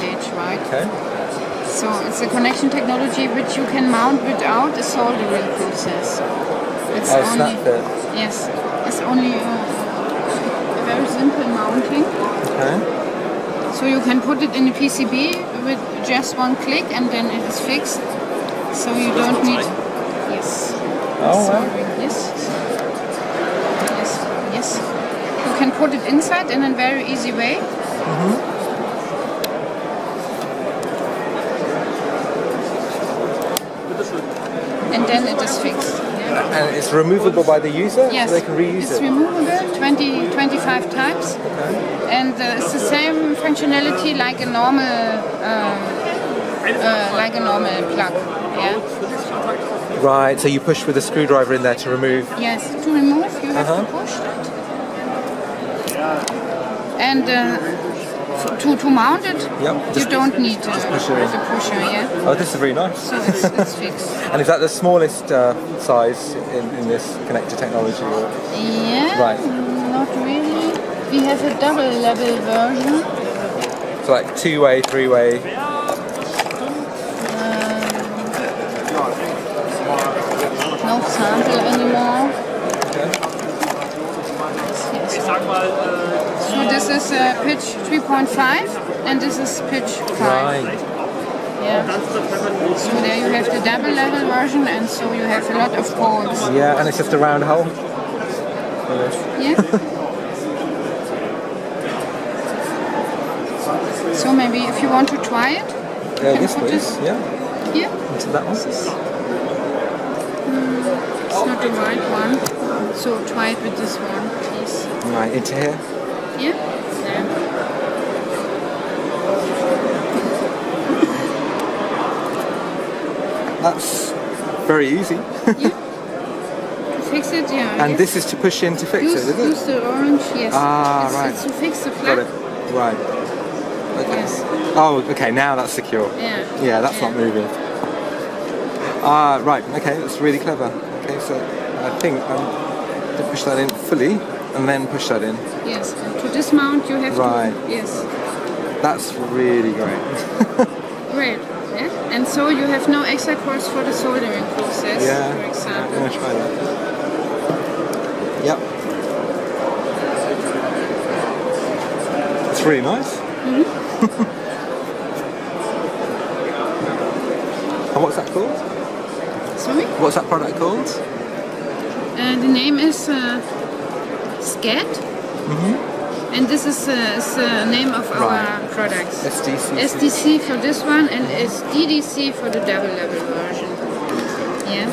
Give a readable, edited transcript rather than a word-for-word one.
page, right? Okay. So it's a connection technology which you can mount without a soldering process. It's snap fit. Yes, it's only a very simple mounting. Okay. So you can put it in a PCB with just one click and then it is fixed. So you don't need... Yes. Oh, wow. Yes. You can put it inside in a very easy way. And then it is fixed. And it's removable by the user? Yes, So they can reuse it's removable 25 times. Okay. And it's the same functionality like a normal plug. Yeah. Right, so you push with a screwdriver in there to remove? Yes, to remove you have to push it. And to mount it, you don't need the pusher, yeah. Oh, this is very nice. So it's fixed. And is that the smallest size in this connector technology? Or? Yeah, right. Not really. We have a double level version. So like 2-way, 3-way? No sample anymore. Okay. So this is pitch 3.5 and this is pitch 5. Right. Yeah. So there you have the double level version and so you have a lot of poles. Yeah, and it's just a round hole? Yeah. So maybe if you want to try it, yes please, yeah. Here? Into that one? It's not the right one. So try it with this one, please. Right, into here? Yeah? Yeah. That's very easy. Yeah. To fix it, yeah. And this is to push in to fix it, is it? Use the orange, yes. Right. It's to fix the plug. Got it. Right. Okay. Yes. Oh, okay, now that's secure. Yeah. Yeah, that's not moving. Right, okay, that's really clever. Okay, so I think to push that in fully and then push that in. Yes, and to dismount you have to... Yes. That's really great. Great, yeah? And so you have no extra cost for the soldering process, for example. I'm going to try that. Yep. It's really nice. And what's that called? Sorry? What's that product called? The name is SKEDD. And this is the name of our products. SDC. SDC for this one and SDDC for the double level version. Yeah.